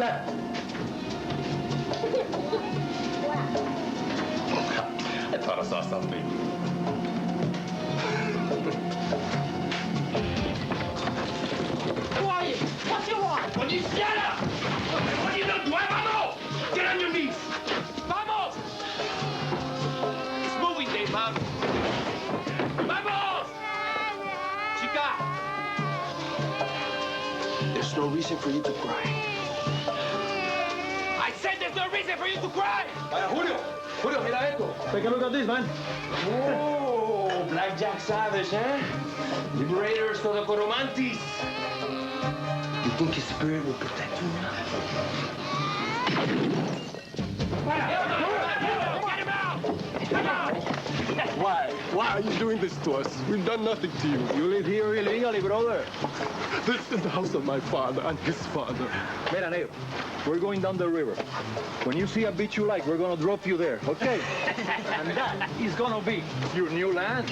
that? I thought I saw something. Who are you? What you want? When you shut up! What are you doing? Vamos! Get on your knees! Vamos! It's moving day, Mom. Vamos! Chica! There's no reason for you to cry. I said there's no reason for you to cry! Julio! Julio, mira esto. Take a look at this, man. Oh, Blackjack Savage, eh? Liberators to the Coromantis. You think his spirit will protect you now? Why are you doing this to us? We've done nothing to you. You live here illegally, brother. This is the house of my father and his father. Mira, negro, we're going down the river. When you see a beach you like, we're gonna drop you there, okay? And that is gonna be your new land.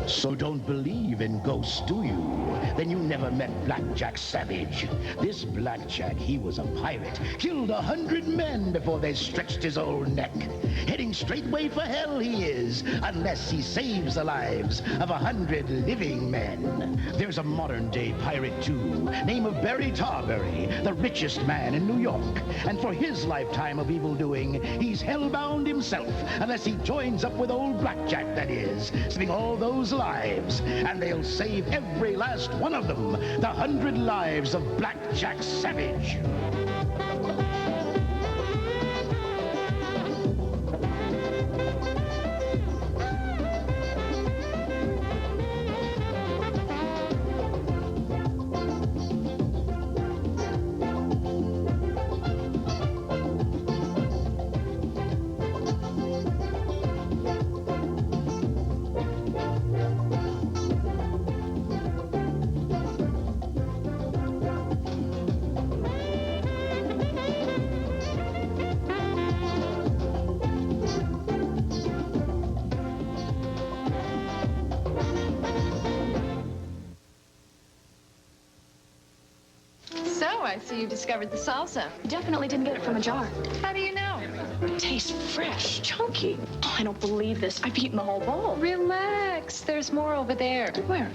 So don't believe in ghosts, do you? Then you never met Blackjack Savage. This Blackjack, he was a pirate. Killed 100 men before they stretched his old neck. Heading straightway for hell he is, unless he saves the lives of 100 living men. There's a modern-day pirate, too, name of Barry Tarberry, the richest man in New York. And for his lifetime of evildoing, he's hellbound himself, unless he joins up with old Blackjack, that is, saving all those lives. And they'll save every last one of them, the 100 lives of Blackjack Savage. I see you discovered the salsa. Definitely didn't get it from a jar. How do you know? It tastes fresh, chunky. Oh, I don't believe this. I've eaten the whole bowl. Relax. There's more over there. Where?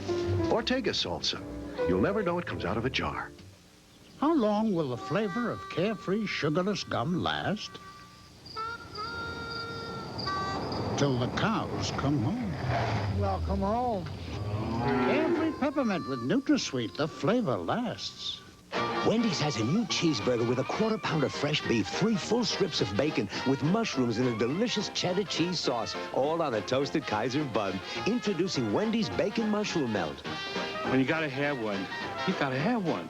Ortega salsa. You'll never know it comes out of a jar. How long will the flavor of carefree, sugarless gum last? Till the cows come home. Welcome home. Carefree peppermint with NutraSweet, the flavor lasts. Wendy's has a new cheeseburger with a quarter-pound of fresh beef, 3 full strips of bacon with mushrooms and a delicious cheddar cheese sauce, all on a toasted Kaiser bun. Introducing Wendy's Bacon Mushroom Melt. When you gotta have one, you gotta have one.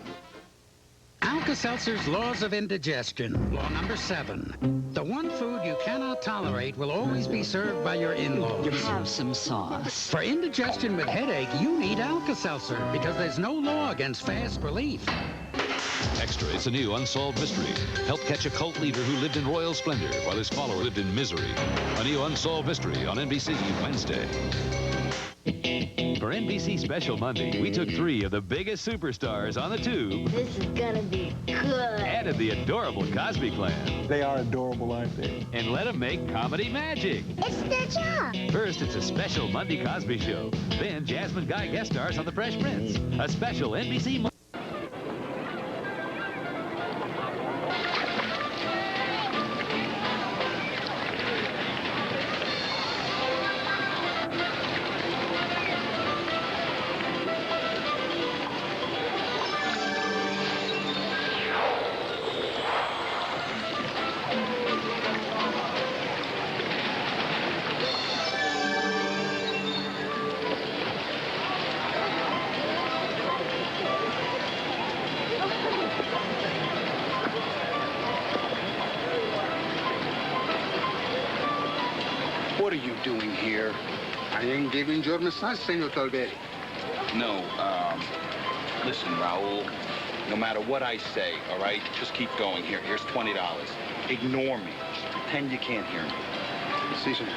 Alka-Seltzer's Laws of Indigestion. Law number 7. The one food you cannot tolerate will always be served by your in-laws. Have some sauce. For indigestion with headache, you need Alka-Seltzer because there's no law against fast relief. Extra, it's a new unsolved mystery. Help catch a cult leader who lived in royal splendor while his follower lived in misery. A new unsolved mystery on NBC Wednesday. For NBC Special Monday, we took 3 of the biggest superstars on the tube. This is gonna be good. Added the adorable Cosby Clan. They are adorable, aren't they? And let them make comedy magic. It's their job. First, it's a special Monday Cosby Show. Then, Jasmine Guy guest stars on The Fresh Prince. A special NBC What are you doing here? I am giving your message, Senor Talberi. No, listen, Raul. No matter what I say, all right? Just keep going. Here's $20. Ignore me. Just pretend you can't hear me. See, sir,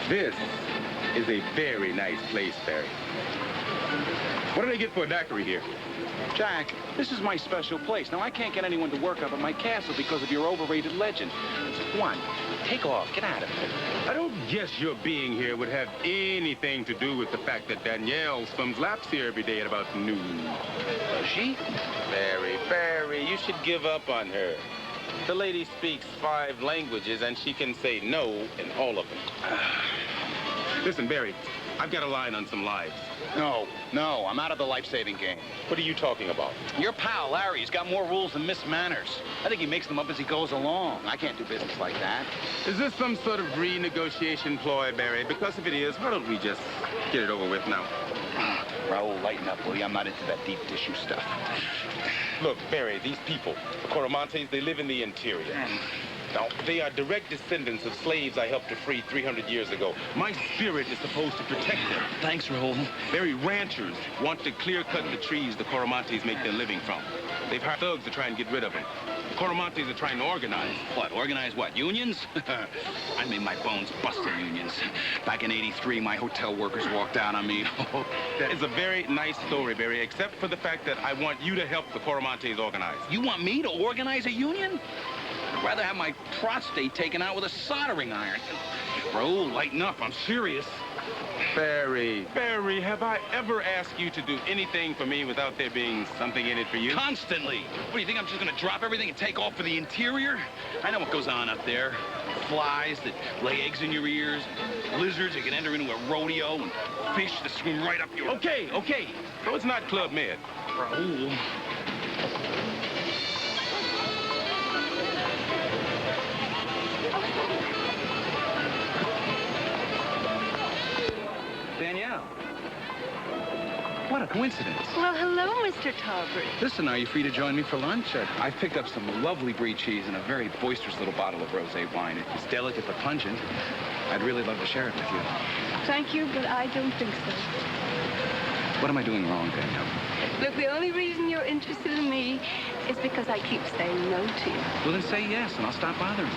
this is a very nice place, Barry. What do they get for a daiquiri here? Jack, this is my special place. Now, I can't get anyone to work up at my castle because of your overrated legend. Come on, take off. Get out of here. I don't guess your being here would have anything to do with the fact that Danielle swims laps here every day at about noon. Does she? Barry, you should give up on her. The lady speaks 5 languages, and she can say no in all of them. Listen, Barry, I've got a line on some lives. No, I'm out of the life-saving game. What are you talking about? Your pal, Larry's got more rules than Miss Manners. I think he makes them up as he goes along. I can't do business like that. Is this some sort of renegotiation ploy, Barry? Because if it is, why don't we just get it over with now? Raul, lighten up, will you? I'm not into that deep tissue stuff. Look, Barry, these people, the Coromantes, they live in the interior. Now, they are direct descendants of slaves I helped to free 300 years ago. My spirit is supposed to protect them. Thanks, Raul. Very ranchers want to clear-cut the trees the Coromantes make their living from. They've hired thugs to try and get rid of them. The Coromantes are trying to organize. What, organize what, unions? I made my bones busting unions. Back in '83, my hotel workers walked out on me. That is a very nice story, Barry, except for the fact that I want you to help the Coromantes organize. You want me to organize a union? I'd rather have my prostate taken out with a soldering iron. Raul, lighten up. I'm serious. Barry, have I ever asked you to do anything for me without there being something in it for you? Constantly. What, do you think I'm just gonna drop everything and take off for the interior? I know what goes on up there. Flies that lay eggs in your ears, lizards that can enter into a rodeo, and fish that swim right up your... Okay. So it's not Club Med. Raul. Danielle. What a coincidence. Well, hello, Mr. Talbert. Listen, are you free to join me for lunch? I picked up some lovely brie cheese and a very boisterous little bottle of rosé wine. It's delicate but pungent. I'd really love to share it with you. Thank you, but I don't think so. What am I doing wrong, Danielle? Look, the only reason you're interested in me is because I keep saying no to you. Well, then say yes, and I'll stop bothering you.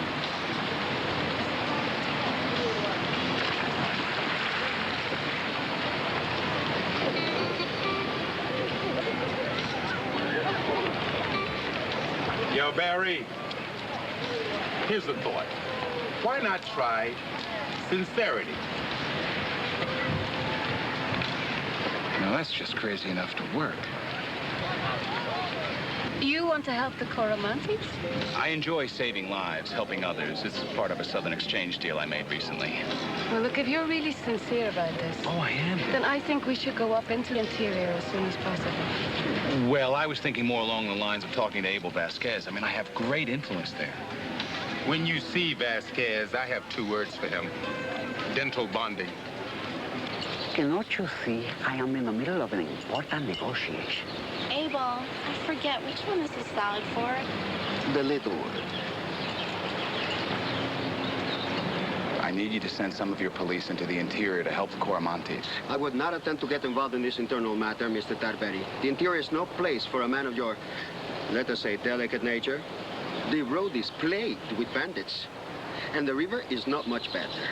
Yo, Barry, here's a thought. Why not try sincerity? Now, that's just crazy enough to work. You want to help the Coromantes? I enjoy saving lives, helping others. It's part of a Southern exchange deal I made recently. Well, look, if you're really sincere about this... Oh, I am. Then I think we should go up into the interior as soon as possible. Well, I was thinking more along the lines of talking to Abel Vasquez. I mean, I have great influence there. When you see Vasquez, I have 2 words for him. Dental bonding. Cannot you see I am in the middle of an important negotiation? Abel, I forget, which one is the salad for? The little one. I need you to send some of your police into the interior to help the Coromantes. I would not attempt to get involved in this internal matter, Mr. Tarperi. The interior is no place for a man of your, let us say, delicate nature. The road is plagued with bandits, and the river is not much better.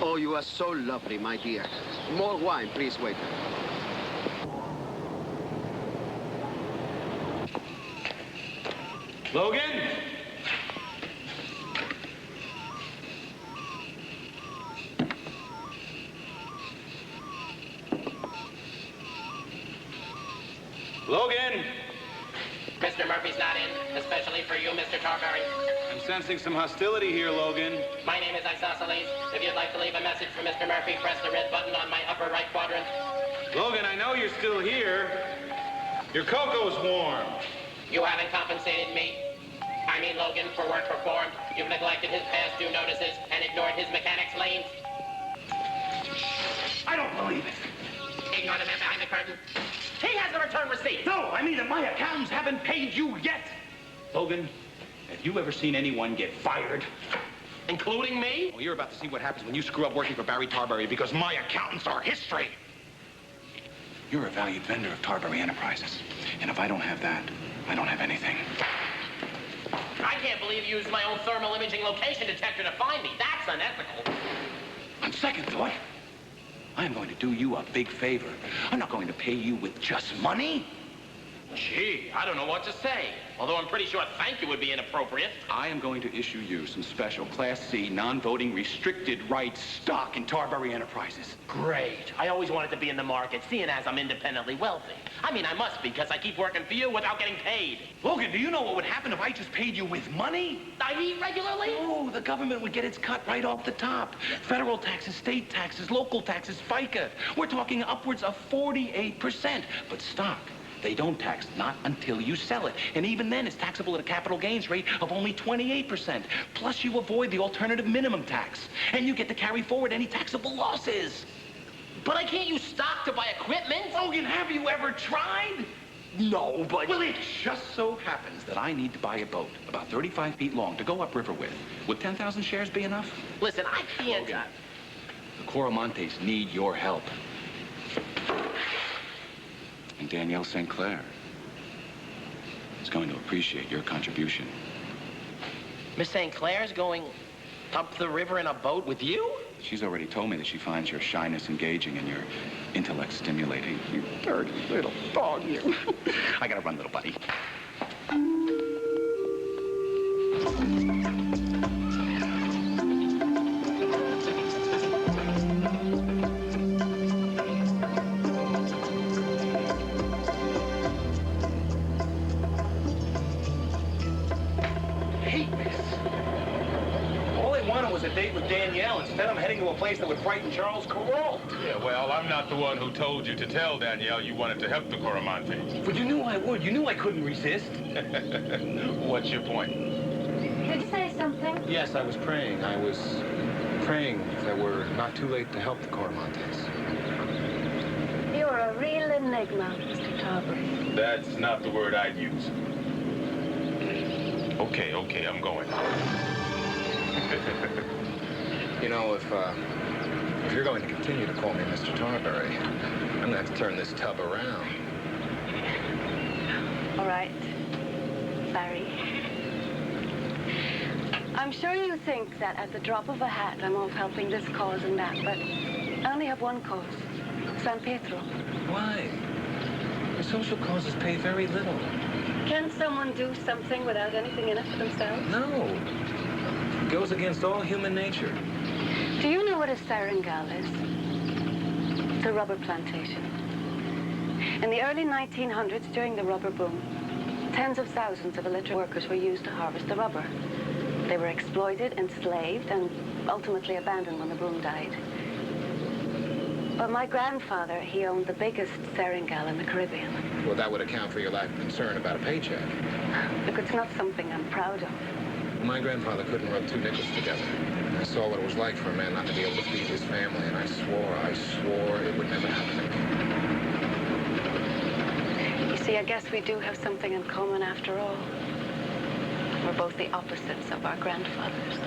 Oh, you are so lovely, my dear. More wine, please, waiter. Logan? Logan? Mr. Murphy's not in, especially for you, Mr. Tarberry. I'm sensing some hostility here, Logan. My name is Isosceles. If you'd like to leave a message for Mr. Murphy, press the red button on my upper right quadrant. Logan, I know you're still here. Your cocoa's warm. You haven't compensated me. I mean Logan, for work performed. You've neglected his past due notices and ignored his mechanics liens. I don't believe it. Ignore the man behind the curtain. He has the return receipt. No, I mean that my accountants haven't paid you yet. Logan, have you ever seen anyone get fired? Including me? Well, you're about to see what happens when you screw up working for Barry Tarberry because my accountants are history. You're a valued vendor of Tarberry Enterprises. And if I don't have that, I don't have anything. I can't believe you used my own thermal imaging location detector to find me. That's unethical. On second thought, I am going to do you a big favor. I'm not going to pay you with just money. Gee, I don't know what to say. Although I'm pretty sure thank you would be inappropriate. I am going to issue you some special Class C non-voting restricted rights stock in Tarberry Enterprises. Great. I always wanted to be in the market, seeing as I'm independently wealthy. I mean, I must be, because I keep working for you without getting paid. Logan, do you know what would happen if I just paid you with money? I eat regularly? Oh, the government would get its cut right off the top. Federal taxes, state taxes, local taxes, FICA. We're talking upwards of 48%. But stock, they don't tax, not until you sell it. And even then, it's taxable at a capital gains rate of only 28%. Plus, you avoid the alternative minimum tax. And you get to carry forward any taxable losses. But I can't use stock to buy equipment. Logan, have you ever tried? No, but... Well, it just so happens that I need to buy a boat about 35 feet long to go upriver with. Would 10,000 shares be enough? Listen, I can't... Logan, the Coromontes need your help. And Danielle St. Clair is going to appreciate your contribution. Miss St. Clair's going up the river in a boat with you? She's already told me that she finds your shyness engaging and your intellect stimulating. You dirty little dog, you. I gotta run, little buddy. Instead, I'm heading to a place that would frighten Charles Corot. Yeah, well, I'm not the one who told you to tell Danielle you wanted to help the Coromontes. But you knew I would. You knew I couldn't resist. What's your point? Did you say something? Yes, I was praying. I was praying that we're not too late to help the Coromontes. You're a real enigma, Mr. Tarberry. That's not the word I'd use. Okay, I'm going. You know, if you're going to continue to call me Mr. Tarberry, I'm going to have to turn this tub around. All right. Sorry. I'm sure you think that at the drop of a hat, I'm off helping this cause and that, but I only have one cause. San Pietro. Why? The social causes pay very little. Can't someone do something without anything in it for themselves? No. It goes against all human nature. Do you know what a seringal is? It's a rubber plantation. In the early 1900s, during the rubber boom, tens of thousands of illiterate workers were used to harvest the rubber. They were exploited, enslaved, and ultimately abandoned when the boom died. But my grandfather, he owned the biggest seringal in the Caribbean. Well, that would account for your lack of concern about a paycheck. Look, it's not something I'm proud of. My grandfather couldn't rub two nickels together. I saw what it was like for a man not to be able to feed his family, and I swore it would never happen again. You see, I guess we do have something in common after all. We're both the opposites of our grandfathers.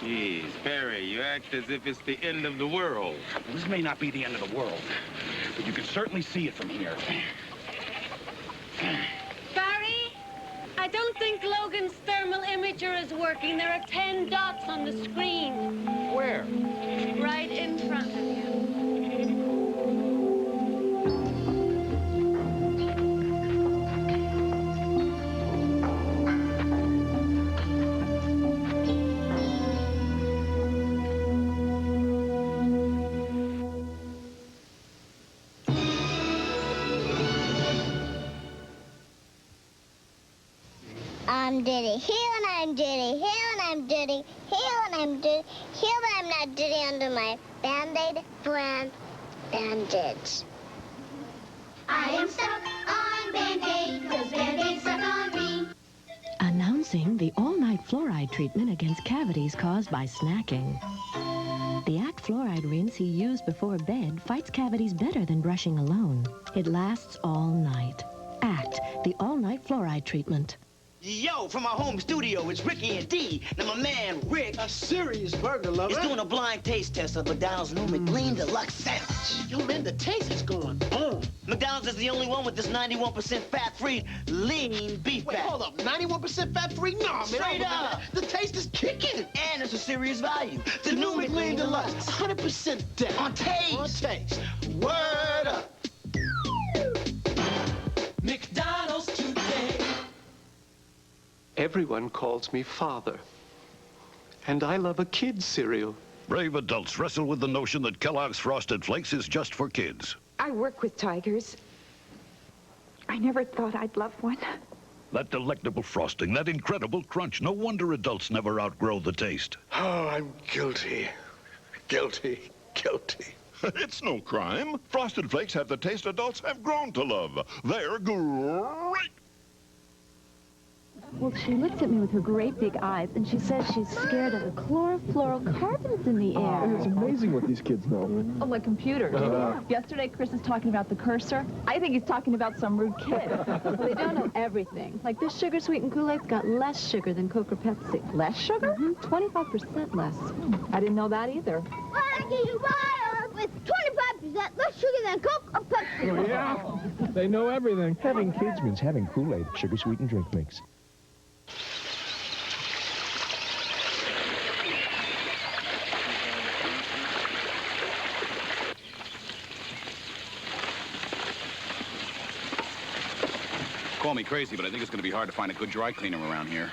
Jeez, Barry, you act as if it's the end of the world. Well, this may not be the end of the world, but you can certainly see it from here. Barry, I don't think Logan's thermal imager is working. There are 10 dots on the screen. Where? Right in front of you. I'm dirty here and I'm dirty here and I'm dirty here and I'm dirty here, but I'm not dirty under my Band-Aid brand bandage. I am stuck on Band-Aid because Band-Aid stuck on me. Announcing the all-night fluoride treatment against cavities caused by snacking. The Act fluoride rinse he used before bed fights cavities better than brushing alone. It lasts all night. ACT, the all-night fluoride treatment. Yo, from our home studio, it's Ricky and D. Now, my man, Rick... A serious burger lover. ...is doing a blind taste test of McDonald's new McLean Deluxe sandwich. Yo, man, the taste is going on. McDonald's is the only one with this 91% fat-free lean beef Wait, fat. hold up. 91% fat-free? Nah, man. Straight up. The taste is kicking. And it's a serious value. The new McLean Deluxe. 100% down. On taste. On taste. Word up. McDonald's today. Everyone calls me father. And I love a kid's cereal. Brave adults wrestle with the notion that Kellogg's Frosted Flakes is just for kids. I work with tigers. I never thought I'd love one. That delectable frosting, that incredible crunch. No wonder adults never outgrow the taste. Oh, I'm guilty. Guilty. Guilty. It's no crime. Frosted Flakes have the taste adults have grown to love. They're great. Well, she looks at me with her great big eyes, and she says she's scared of the chlorofluorocarbons in the air. It's amazing what these kids know. Oh, like computers. Yesterday, Chris is talking about the cursor. I think he's talking about some rude kid. Well, they don't know everything. Like this sugar-sweetened Kool-Aid's got less sugar than Coke or Pepsi. Less sugar? 25% less. I didn't know that either. With 25% less sugar than Coke or Pepsi. Oh, yeah? They know everything. Having kids means having Kool-Aid, sugar-sweetened drink mix. Call me crazy, but I think it's going to be hard to find a good dry cleaner around here.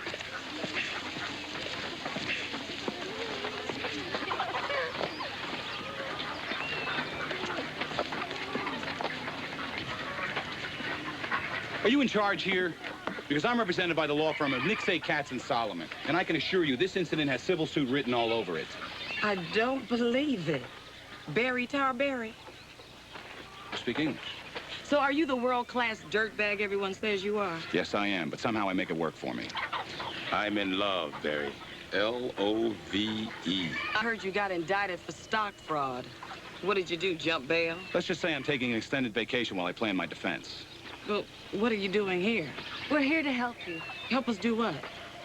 Are you in charge here? Because I'm represented by the law firm of Nixay, Katz, and Solomon. And I can assure you this incident has civil suit written all over it. I don't believe it. Barry Tarberry. Speak English. So are you the world-class dirtbag everyone says you are? Yes, I am, but somehow I make it work for me. I'm in love, Barry. L-O-V-E. I heard you got indicted for stock fraud. What did you do, jump bail? Let's just say I'm taking an extended vacation while I plan my defense. Well, what are you doing here? We're here to help you. Help us do what?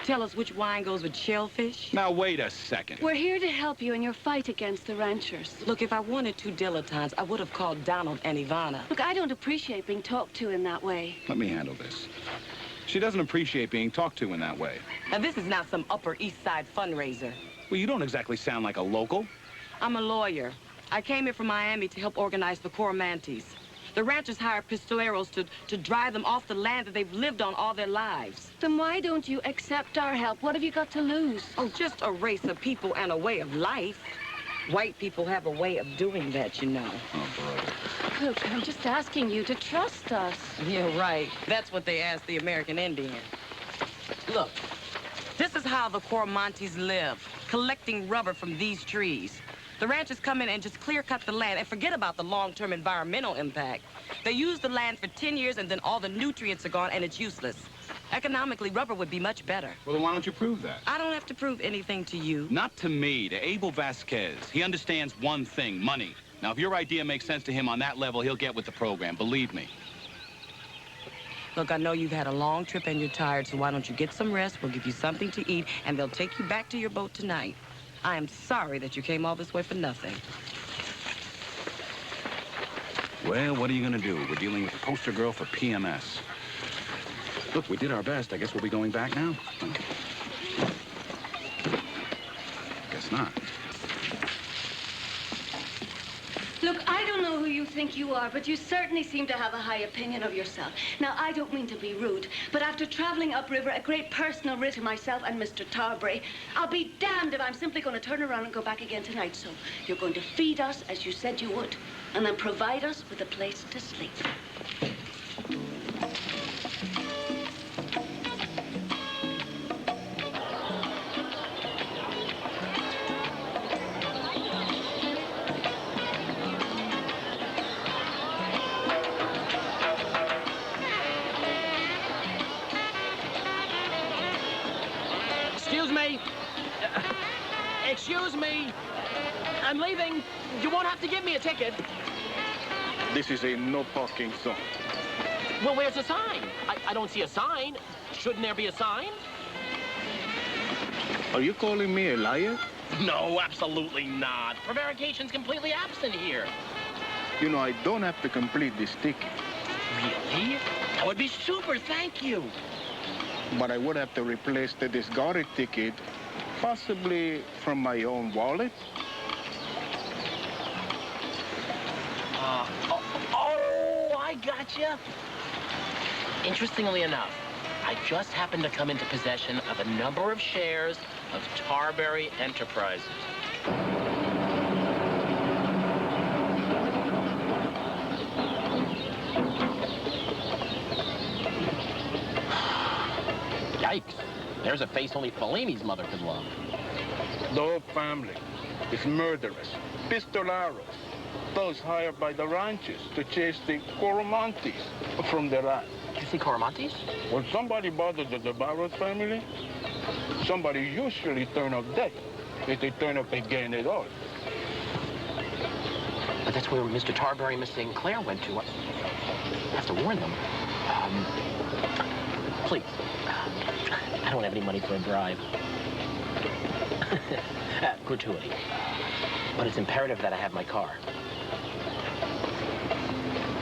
Tell us which wine goes with shellfish? Now, wait a second. We're here to help you in your fight against the ranchers. Look, if I wanted two dilettantes, I would have called Donald and Ivana. Look, I don't appreciate being talked to in that way. Let me handle this. She doesn't appreciate being talked to in that way. Now, this is not some Upper East Side fundraiser. Well, you don't exactly sound like a local. I'm a lawyer. I came here from Miami to help organize the Coromantes. The ranchers hire pistoleros to drive them off the land that they've lived on all their lives. Then why don't you accept our help? What have you got to lose? Oh, just a race of people and a way of life. White people have a way of doing that, you know. Oh, brother. Look, I'm just asking you to trust us. You're right. That's what they ask the American Indian. Look, this is how the Coromantes live, collecting rubber from these trees. The ranchers come in and just clear-cut the land and forget about the long-term environmental impact. They use the land for 10 years and then all the nutrients are gone and it's useless. Economically, rubber would be much better. Well, then why don't you prove that? I don't have to prove anything to you. Not to me, to Abel Vasquez. He understands one thing, money. Now, if your idea makes sense to him on that level, he'll get with the program, believe me. Look, I know you've had a long trip and you're tired, so why don't you get some rest? We'll give you something to eat, and they'll take you back to your boat tonight. I am sorry that you came all this way for nothing. Well, what are you going to do? We're dealing with the poster girl for PMS. Look, we did our best. I guess we'll be going back now. Guess not. Look, I don't know who you think you are, but you certainly seem to have a high opinion of yourself. Now, I don't mean to be rude, but after traveling upriver at great personal risk to myself and Mr. Tarbury, I'll be damned if I'm simply going to turn around and go back again tonight. So you're going to feed us as you said you would, and then provide us with a place to sleep. Excuse me. I'm leaving. You won't have to give me a ticket. This is a no parking zone. Well, where's the sign? I don't see a sign. Shouldn't there be a sign? Are you calling me a liar? No, absolutely not. Prevarication's completely absent here. You know, I don't have to complete this ticket. Really? That would be super, thank you. But I would have to replace the discarded ticket, possibly from my own wallet. Oh, I gotcha. Interestingly enough, I just happened to come into possession of a number of shares of Tarberry Enterprises. Yikes. There's a face only Fellini's mother could love. The whole family is murderers, pistoleros, those hired by the ranchers to chase the Coromantes from the land. You see Coromantes? When somebody bothers the Barros family, somebody usually turn up dead if they turn up again at all. But that's where Mr. Tarberry and Miss St. Clair went to. I have to warn them. Please. I don't have any money for a bribe. Gratuity. But it's imperative that I have my car.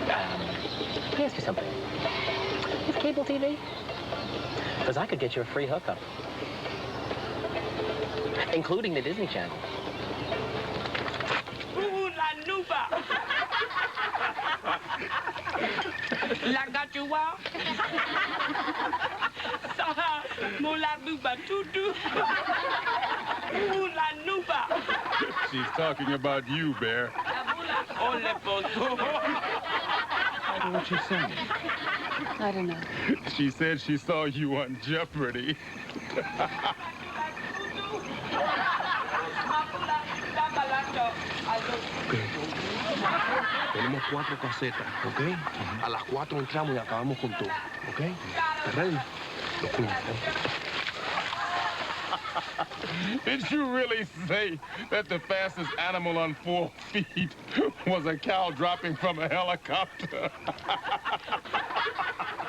Let me ask you something. You have cable TV? Because I could get you a free hookup. Including the Disney Channel. Ooh, la nuba! La gatua? Saha, mola nuba tutu. Ooh, la nuba! She's talking about you, Bear. Ole poto. What she saying? I don't know. She said she saw you on Jeopardy. Tenemos 4 casetas, ¿ok? A las 4 entramos y acabamos con todo, ¿ok? ¿Ready? Did you really say that the fastest animal on 4 feet was a cow dropping from a helicopter?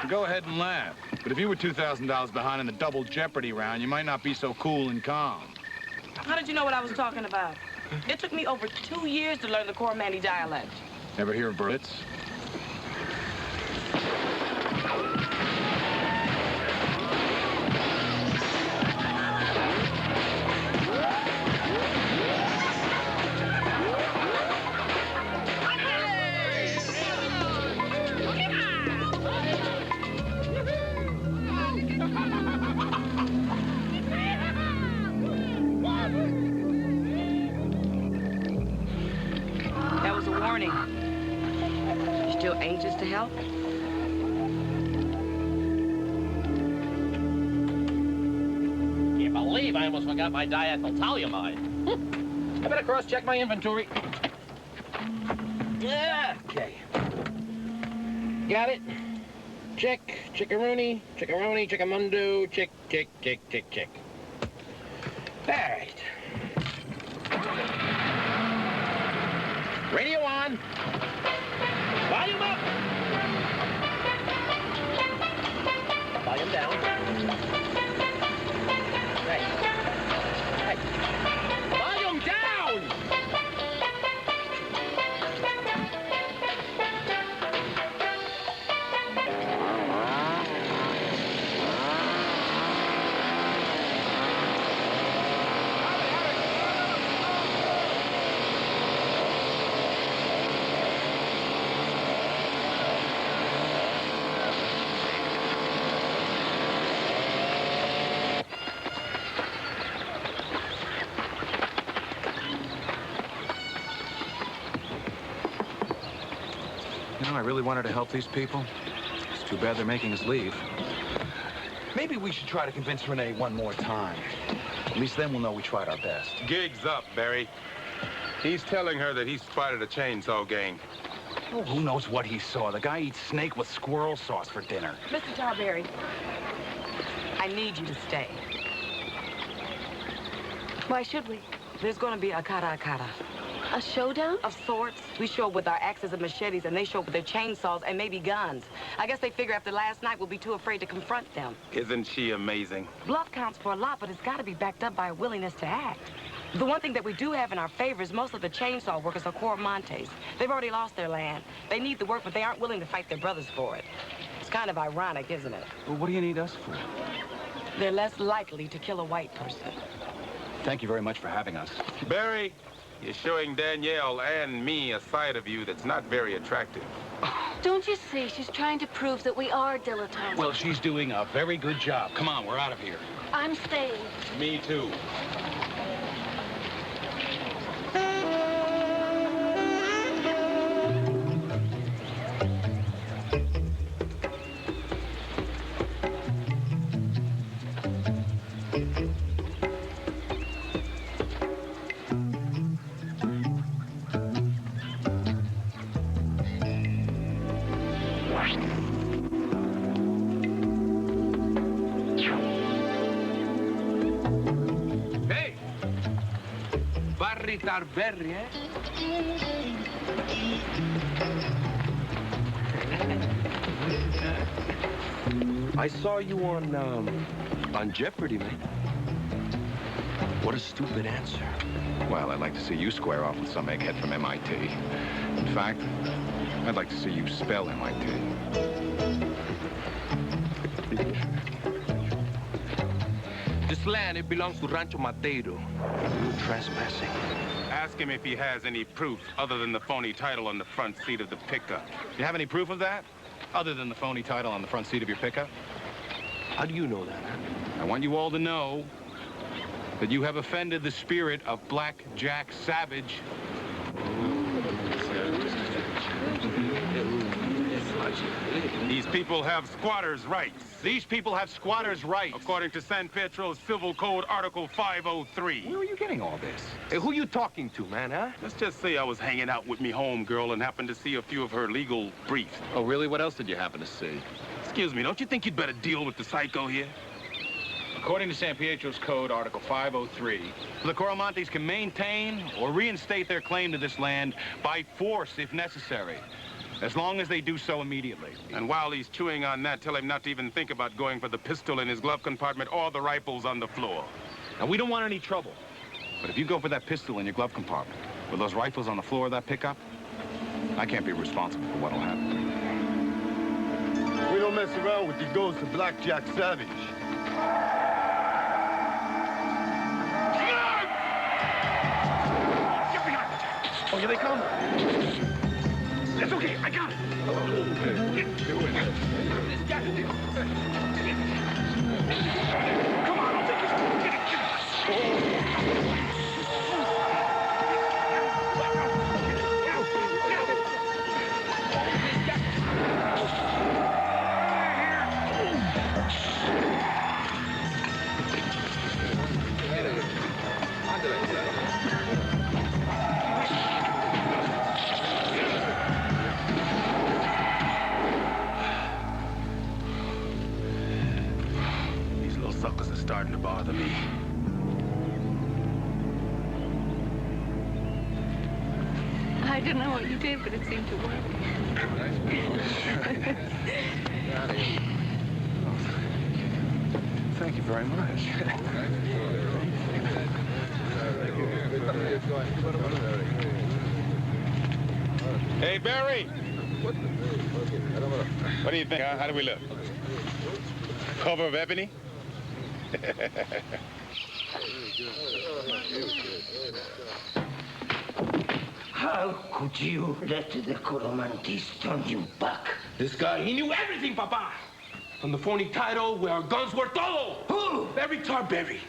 Go ahead and laugh. But if you were $2,000 behind in the double Jeopardy round, you might not be so cool and calm. How did you know what I was talking about? It took me over 2 years to learn the Coromantee dialect. Ever hear of Brits? That was a warning. You still anxious to help? Can't believe I almost forgot my diethyltoluamide. I better cross-check my inventory. Yeah. Okay. Got it. Check. Chickaroonie, chickaroni, chickamundo, chick. All right. Radio on. Volume up. Volume down. Right. Volume down. You know, I really wanted to help these people. It's too bad they're making us leave. Maybe we should try to convince Renee one more time. At least then we'll know we tried our best. Gig's up, Barry. He's telling her that he spotted a chainsaw gang. Oh, who knows what he saw? The guy eats snake with squirrel sauce for dinner. Mr. Tarberry, I need you to stay. Why should we? There's going to be a cara a cara. A showdown? Of sorts. We show up with our axes and machetes, and they show up with their chainsaws and maybe guns. I guess they figure after last night we'll be too afraid to confront them. Isn't she amazing? Bluff counts for a lot, but it's got to be backed up by a willingness to act. The one thing that we do have in our favor is most of the chainsaw workers are Coromontes. They've already lost their land. They need the work, but they aren't willing to fight their brothers for it. It's kind of ironic, isn't it? Well, what do you need us for? They're less likely to kill a white person. Thank you very much for having us. Barry, you're showing Danielle and me a side of you that's not very attractive. Don't you see? She's trying to prove that we are dilettantes. Well, she's doing a very good job. Come on, we're out of here. I'm staying. Me too. Hey! Barry Tarberry, eh? I saw you on Jeopardy, man. What a stupid answer. Well, I'd like to see you square off with some egghead from MIT. In fact, I'd like to see you spell MIT. This land, it belongs to Rancho Matero. You're trespassing. Ask him if he has any proof other than the phony title on the front seat of the pickup. You have any proof of that? Other than the phony title on the front seat of your pickup? How do you know that, huh? I want you all to know that you have offended the spirit of Black Jack Savage. These people have squatters' rights. These people have squatters' rights. According to San Pietro's Civil Code, Article 503. Where are you getting all this? Hey, who you talking to, man, huh? Let's just say I was hanging out with me homegirl and happened to see a few of her legal briefs. Oh, really? What else did you happen to see? Excuse me, don't you think you'd better deal with the psycho here? According to San Pietro's Code, Article 503, the Coromontes can maintain or reinstate their claim to this land by force if necessary, as long as they do so immediately. And while he's chewing on that, tell him not to even think about going for the pistol in his glove compartment or the rifles on the floor. Now, we don't want any trouble, but if you go for that pistol in your glove compartment with those rifles on the floor of that pickup, I can't be responsible for what'll happen. We don't mess around with the ghost of Black Jack Savage. Oh, here they come. It's okay, I got it. Come on, I'll take this. Get it. Suckers are starting to bother me. I don't know what you did, but it seemed to work. Thank you very much. Hey, Barry! What do you think, huh? How do we look? Cover of Ebony? How could you let the Coromontes turn you back? This guy, he knew everything, Papa. From the phony title, where our guns were todo. Who? Barry Tarberry.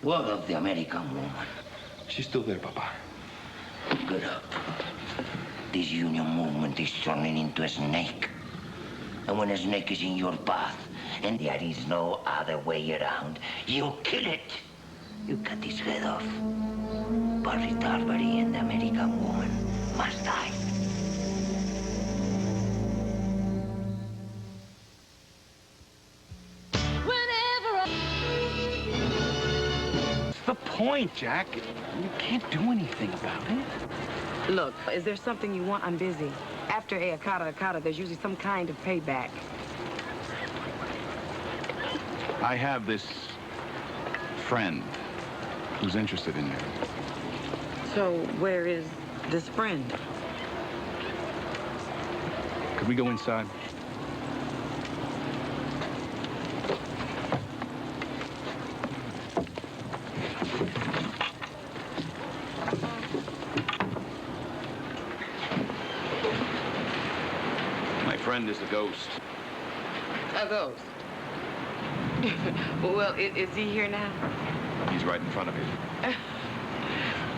What of the American woman? She's still there, Papa. Get up. This union movement is turning into a snake. And when a snake is in your path, and there is no other way around, you kill it. You cut his head off. Barry Tarberry and the American woman must die. the point, Jack? You can't do anything about it. Look, is there something you want? I'm busy. After a akata, there's usually some kind of payback. I have this friend who's interested in you. So where is this friend? Could we go inside? My friend is a ghost. A ghost? Well, is he here now? He's right in front of you.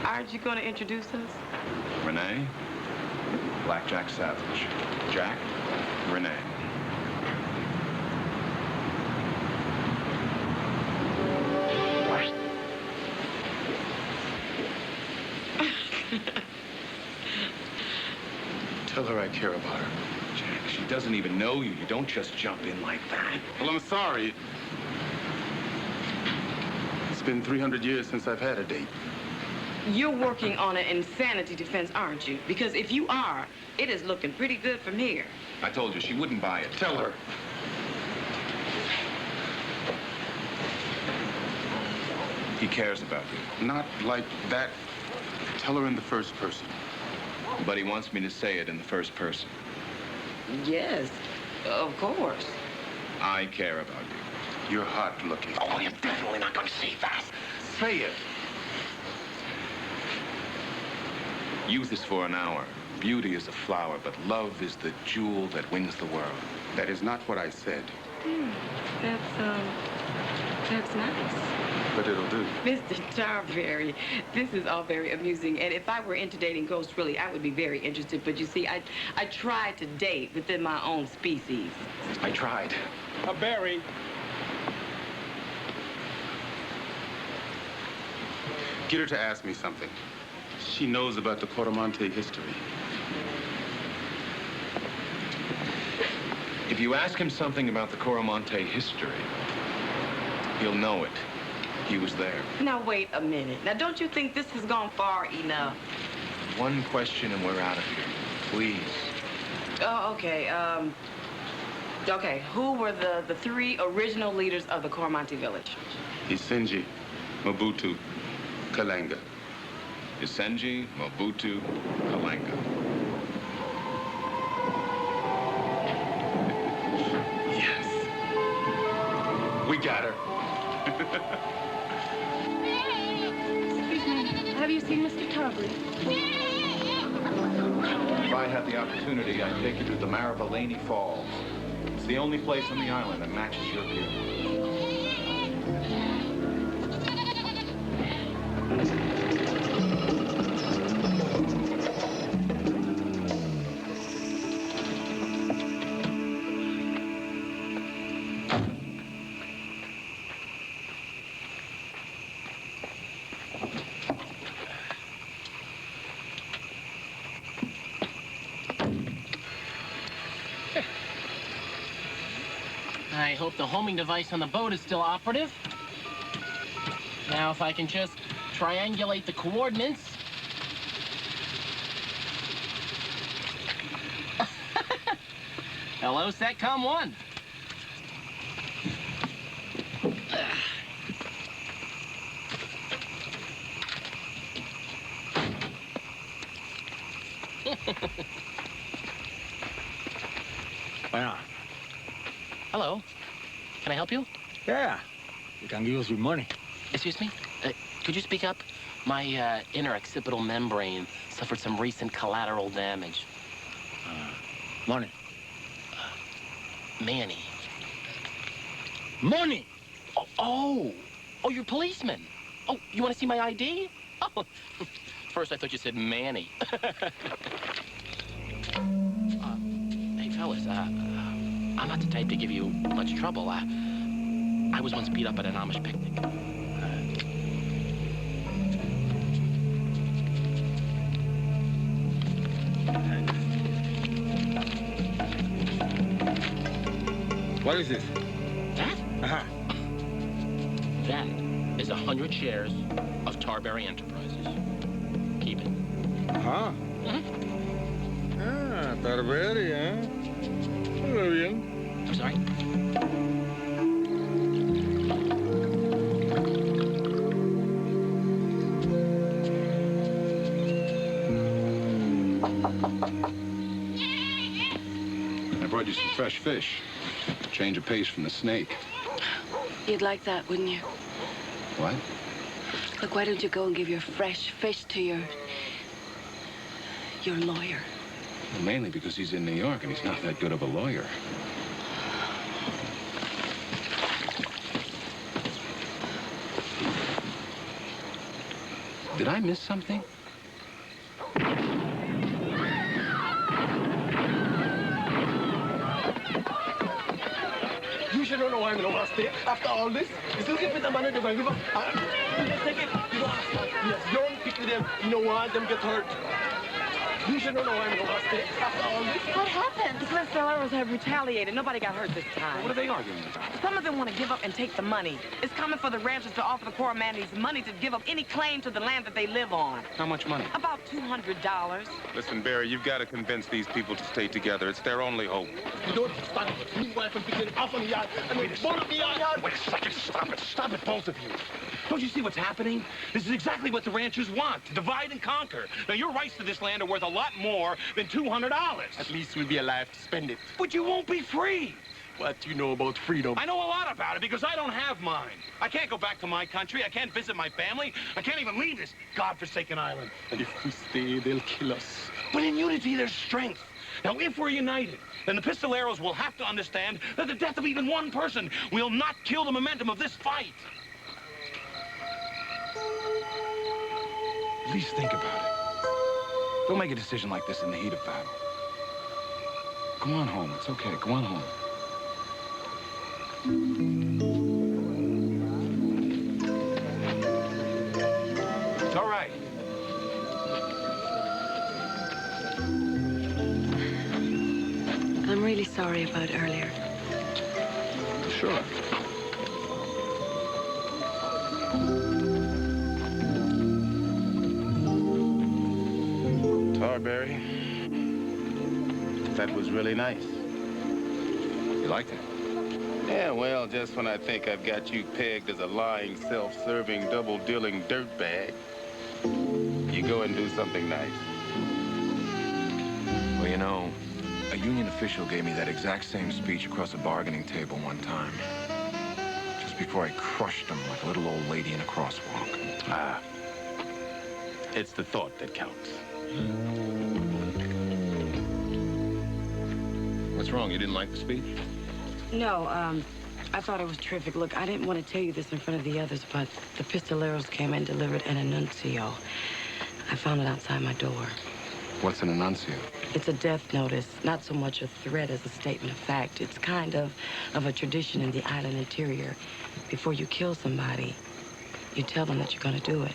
Aren't you going to introduce us? Renee, Blackjack Savage. Jack, Renee. Tell her I care about her. Jack, she doesn't even know you. You don't just jump in like that. Well, I'm sorry. It's been 300 years since I've had a date. You're working on an insanity defense, aren't you? Because if you are, it is looking pretty good from here. I told you she wouldn't buy it. Tell her. He cares about you. Not like that. Tell her in the first person. But he wants me to say it in the first person. Yes, of course. I care about you. You're hot looking. Oh, you're definitely not going to say that. Say it. Youth is for an hour. Beauty is a flower, but love is the jewel that wins the world. That is not what I said. That's nice. But it'll do. Mr. Tarberry, this is all very amusing. And if I were into dating ghosts, really, I would be very interested. But you see, I try to date within my own species. I tried. Barry. Get her to ask me something. She knows about the Coromante history. If you ask him something about the Coromante history, he'll know it. He was there. Now, wait a minute. Now, don't you think this has gone far enough? One question and we're out of here. Please. Oh, okay. Okay, who were the three original leaders of the Coromante village? Isenji, Mobutu, Kalanga. Isenji, Mobutu, Kalanga. Yes. We got her. Excuse me. Have you seen Mr. Tarberry? If I had the opportunity, I'd take you to the Maribalene Falls. It's the only place on the island that matches your beauty. I hope the homing device on the boat is still operative. Now, if I can just triangulate the coordinates. Hello, SATCOM 1. Bueno. Hello. Can I help you? Yeah. You can give us your money. Excuse me? Could you speak up? My inner occipital membrane suffered some recent collateral damage. Money. Manny. Money! Oh, you're a policeman. Oh, you want to see my ID? Oh, first I thought you said Manny. Hey, fellas, I'm not the type to give you much trouble. I was once beat up at an Amish picnic. What is this? That? Uh-huh. That? is 100 shares of Tarberry Enterprises. Keep it. Huh? Ah, Tarberry, huh? Hello, bien. I'm sorry? I brought you some fresh fish. Change of pace from the snake. You'd like that, wouldn't you? What? Look, why don't you go and give your fresh fish to your lawyer? Well, mainly because he's in New York and he's not that good of a lawyer. Did I miss something? You should know why I'm in Overstay. After all this, you still give me the money, they're going to give up. Just take it. You don't ask. Yes, don't pick with them. You don't want them get hurt. You should know why I'm in Overstay. After all this. What happened? The Pistoleros have retaliated. Nobody got hurt this time. What are they arguing about? Some of them want to give up and take the money. It's common for the ranchers to offer the Coromantis money to give up any claim to the land that they live on. How much money? About $200. Listen, Barry, you've got to convince these people to stay together. It's their only hope. You don't stop it. Meanwhile, I'm picking off on the yard. And we both of the yard. Wait a second. Stop it. Stop it, both of you. Don't you see what's happening? This is exactly what the ranchers want, to divide and conquer. Now, your rights to this land are worth a lot more than $200. At least we'll be alive to spend it. But you won't be free. What do you know about freedom? I know a lot about it because I don't have mine. I can't go back to my country. I can't visit my family. I can't even leave this godforsaken island. And if we stay, they'll kill us. But in unity, there's strength. Now, if we're united, then the Pistoleros will have to understand that the death of even one person will not kill the momentum of this fight. At least think about it. Don't make a decision like this in the heat of battle. Go on home. It's okay. Go on home. It's all right. I'm really sorry about earlier. Sure. Tarberry, that was really nice. You liked it? Yeah, well, just when I think I've got you pegged as a lying, self-serving, double-dealing dirtbag, you go and do something nice. Well, you know, a union official gave me that exact same speech across a bargaining table one time. Just before I crushed him like a little old lady in a crosswalk. Ah, it's the thought that counts. What's wrong? You didn't like the speech? No, I thought it was terrific. Look, I didn't want to tell you this in front of the others, but the Pistoleros came and delivered an annuncio. I found it outside my door. What's an annuncio? It's a death notice, not so much a threat as a statement of fact. It's kind of a tradition in the island interior. Before you kill somebody, you tell them that you're going to do it.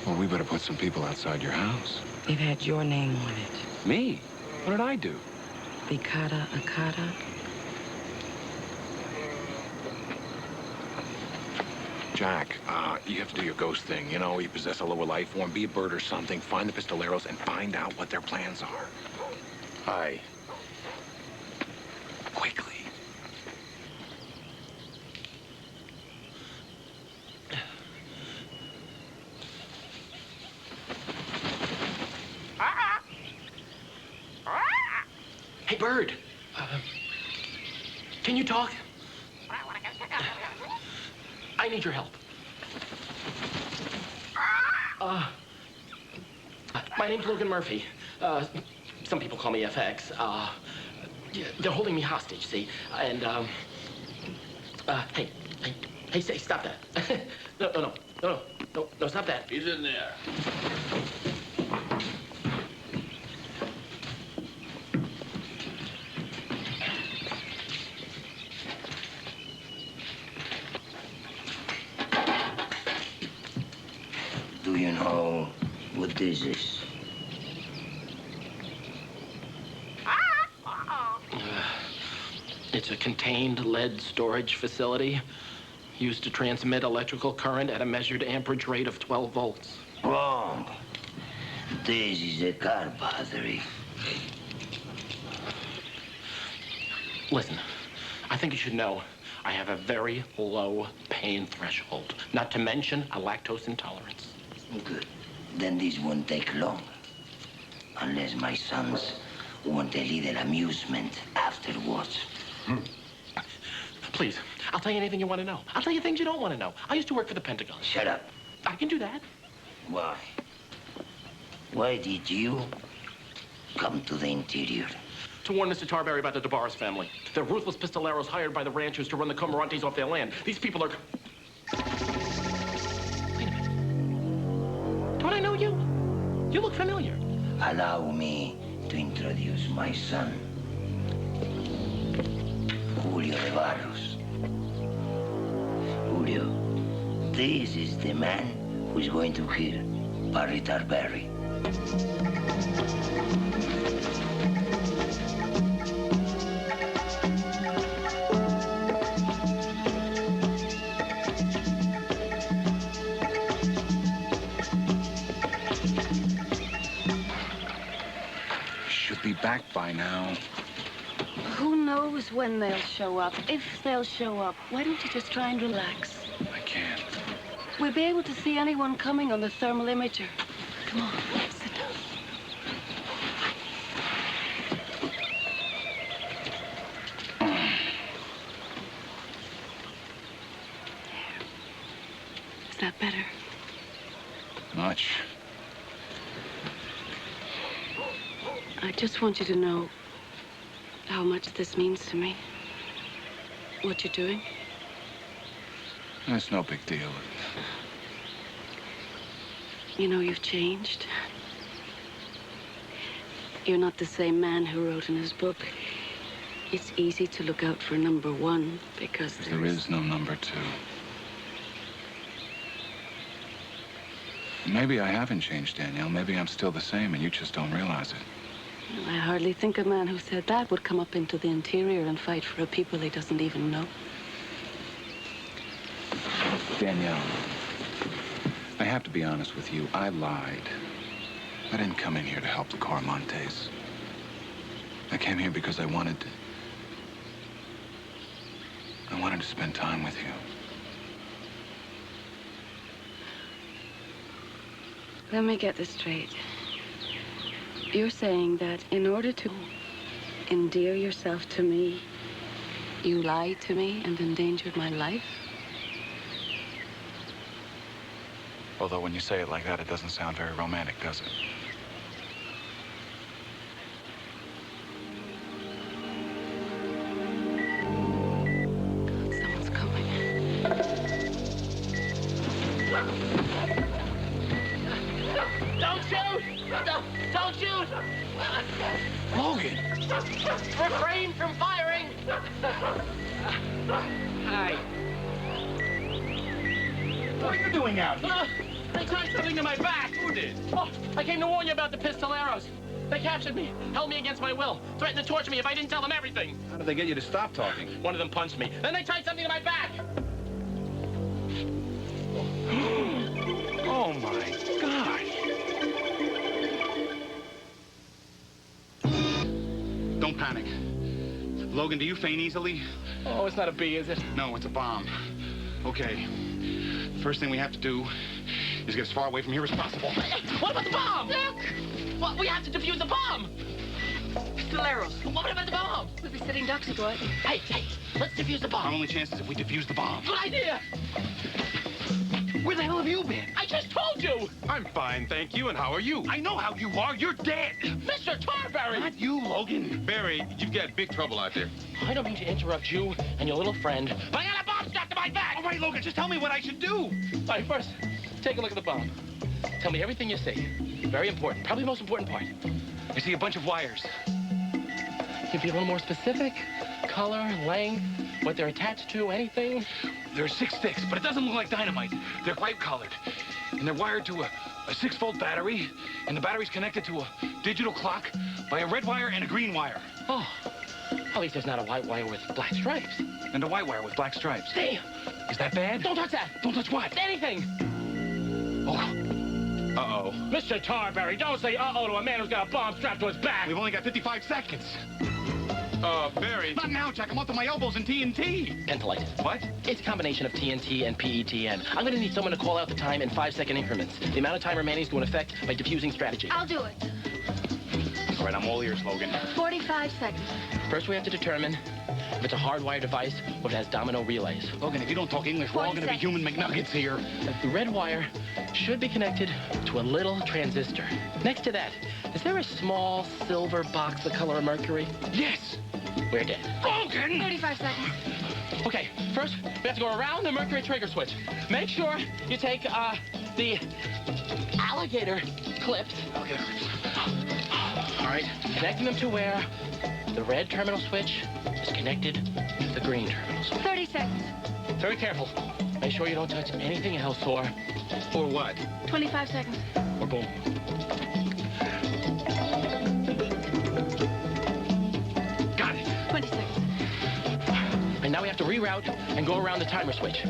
Well, we better put some people outside your house. It had your name on it. Me? What did I do? Vicata Akata. Jack, you have to do your ghost thing. You know, you possess a lower life form, be a bird or something, find the Pistoleros and find out what their plans are. Aye. Quickly. Hey, Bird. Can you talk? I need your help. My name's Logan Murphy. Some people call me FX. They're holding me hostage, see? And, hey, say, stop that. No, stop that. He's in there. Do you know what this is? It's a contained lead storage facility. Used to transmit electrical current at a measured amperage rate of 12 volts. Wrong. This is a car battery. Listen, I think you should know I have a very low pain threshold, not to mention a lactose intolerance. Good. Then this won't take long. Unless my sons want a little amusement afterwards. Please, I'll tell you anything you want to know. I'll tell you things you don't want to know. I used to work for the Pentagon. Shut up. I can do that. Why? Why did you come to the interior? To warn Mr. Tarberry about the DeBarris family. They're ruthless pistoleros hired by the ranchers to run the Comorantes off their land. These people are... Wait a minute. Don't I know you? You look familiar. Allow me to introduce my son, Julio de Barros. Julio, this is the man who's going to kill Barry Tarberry. Should be back by now. Who knows when they'll show up, if they'll show up. Why don't you just try and relax? I can't. We'll be able to see anyone coming on the thermal imager. Come on, sit down. Is that better? Much. I just want you to know how much this means to me. What you're doing. It's no big deal. You know, you've changed. You're not the same man who wrote in his book, it's easy to look out for number one because there is no number two. Maybe I haven't changed, Danielle. Maybe I'm still the same and you just don't realize it. I hardly think a man who said that would come up into the interior and fight for a people he doesn't even know. Danielle, I have to be honest with you. I lied. I didn't come in here to help the Cormontes. I came here because I wanted to spend time with you. Let me get this straight. You're saying that in order to endear yourself to me, you lied to me and endangered my life? Although when you say it like that, it doesn't sound very romantic, does it? Someone's coming. Don't shoot! Don't shoot! Logan! Refrain from firing! Hi. What are you doing out here? They tied something to my back. Who did? Oh, I came to warn you about the pistoleros. They captured me, held me against my will, threatened to torture me if I didn't tell them everything. How did they get you to stop talking? One of them punched me. Then they tied something to my back. Oh, my God. Don't panic. Logan, do you faint easily? Oh, it's not a bee, is it? No, it's a bomb. Okay. First thing we have to do is get as far away from here as possible. What about the bomb? Well, we have to defuse the bomb. Pistoleros. What about the bomb? We'll be sitting ducks to go out. Hey, let's defuse the bomb. Our only chance is if we defuse the bomb. Good idea. Where the hell have you been? I just told you. I'm fine, thank you. And how are you? I know how you are. You're dead. Mr. Tarberry. Not you, Logan. Barry, you've got big trouble out there. I don't mean to interrupt you and your little friend, but I got a bomb stuck to my back. All right, Logan, just tell me what I should do. All right, first, take a look at the bomb. Tell me everything you see. Very important. Probably the most important part. I see a bunch of wires. Can you be a little more specific? Color, length, what they're attached to, anything? There are 6 sticks, but it doesn't look like dynamite. They're white colored. And they're wired to a 6-volt battery, and the battery's connected to a digital clock by a red wire and a green wire. Oh, At least there's not a white wire with black stripes. And a white wire with black stripes. Damn! Is that bad? Don't touch that! Don't touch what? Anything! Oh. Uh-oh. Mr. Tarberry, don't say uh-oh to a man who's got a bomb strapped to his back! We've only got 55 seconds. Barry. Not now, Jack. I'm up to my elbows in TNT. Pentolite. What? It's a combination of TNT and PETN. I'm gonna need someone to call out the time in 5-second increments. The amount of time remaining is going to affect my diffusing strategy. I'll do it. All right, I'm all ears, Logan. 45 seconds. First, we have to determine if it's a hardwired device or if it has domino relays. Logan, if you don't talk English, we're all going to be human McNuggets here. The red wire should be connected to a little transistor. Next to that, is there a small silver box the color of mercury? Yes! We're dead. Logan! 35 seconds. Okay, first, we have to go around the mercury trigger switch. Make sure you take, the alligator clips. Okay. All right, connecting them to where the red terminal switch is connected to the green terminal switch. 30 seconds. Very careful. Make sure you don't touch anything else or what? 25 seconds. Or boom. Got it. 20 seconds. And now we have to reroute and go around the timer switch.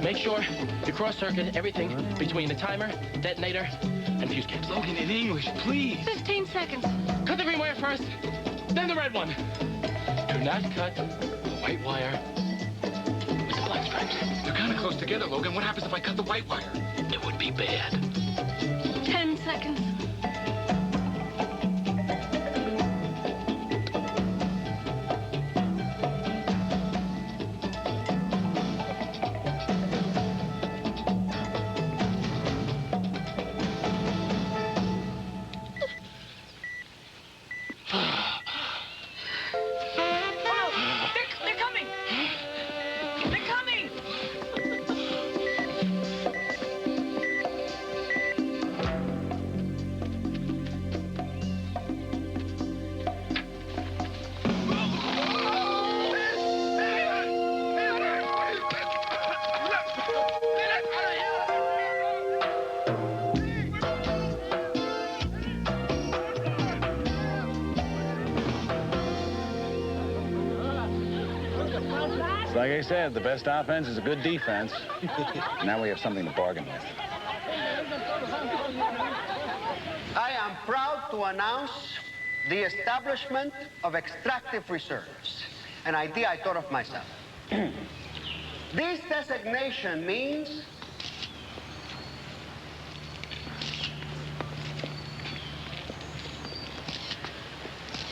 Make sure you cross-circuit everything between the timer, detonator, and fuse caps. Logan, in English, please. 15 seconds. Cut the green wire first, then the red one. Do not cut the white wire with the black stripes. They're kind of close together, Logan. What happens if I cut the white wire? It would be bad. 10 seconds. They're coming! They're coming! Like I said, the best offense is a good defense. Now we have something to bargain with. I am proud to announce the establishment of extractive reserves, an idea I thought of myself. This designation means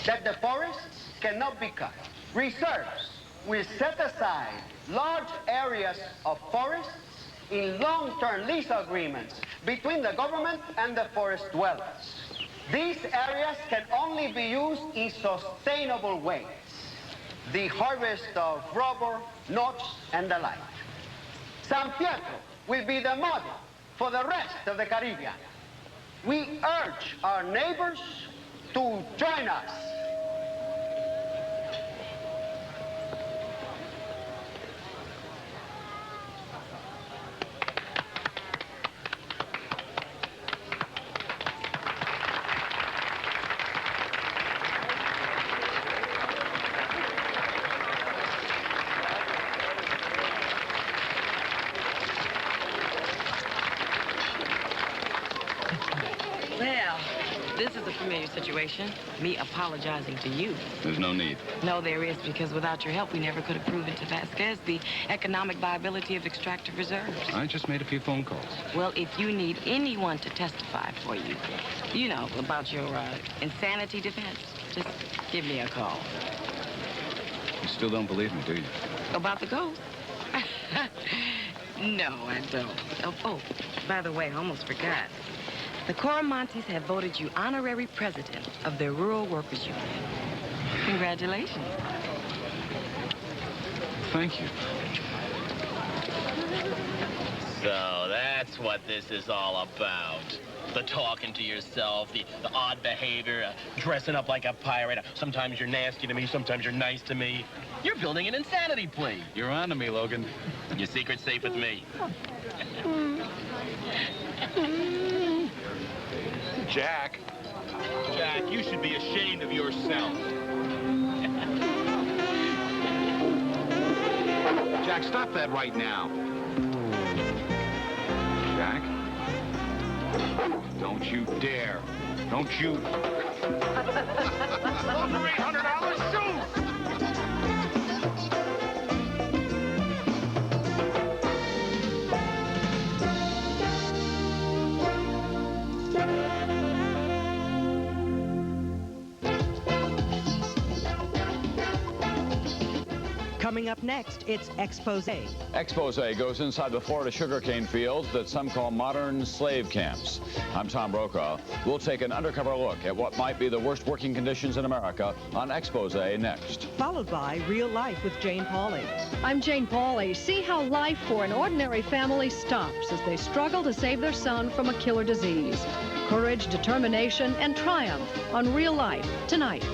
that the forests cannot be cut. Reserves will set aside large areas of forests in long-term lease agreements between the government and the forest dwellers. These areas can only be used in sustainable ways. The harvest of rubber, nuts, and the like. San Pietro will be the model for the rest of the Caribbean. We urge our neighbors to join us. Well, this is a familiar situation. Me apologizing to you. There's no need. No, there is, because without your help, we never could have proven to Vasquez the economic viability of extractive reserves. I just made a few phone calls. Well, if you need anyone to testify for you, you know, about your insanity defense, just give me a call. You still don't believe me, do you? About the ghost? No, I don't. Oh, by the way, I almost forgot. The Coromontes have voted you honorary president of their Rural Workers Union. Congratulations. Thank you. So that's what this is all about. The talking to yourself, the odd behavior, dressing up like a pirate. Sometimes you're nasty to me, sometimes you're nice to me. You're building an insanity plea. You're on to me, Logan. Your secret's safe with me. Jack. Jack, you should be ashamed of yourself. Jack, stop that right now. Jack? Don't you dare. Don't you... $800, shoot! Coming up next, it's Expose. Expose goes inside the Florida sugarcane fields that some call modern slave camps. I'm Tom Brokaw. We'll take an undercover look at what might be the worst working conditions in America on Expose next. Followed by Real Life with Jane Pauley. I'm Jane Pauley. See how life for an ordinary family stops as they struggle to save their son from a killer disease. Courage, determination, and triumph on Real Life tonight.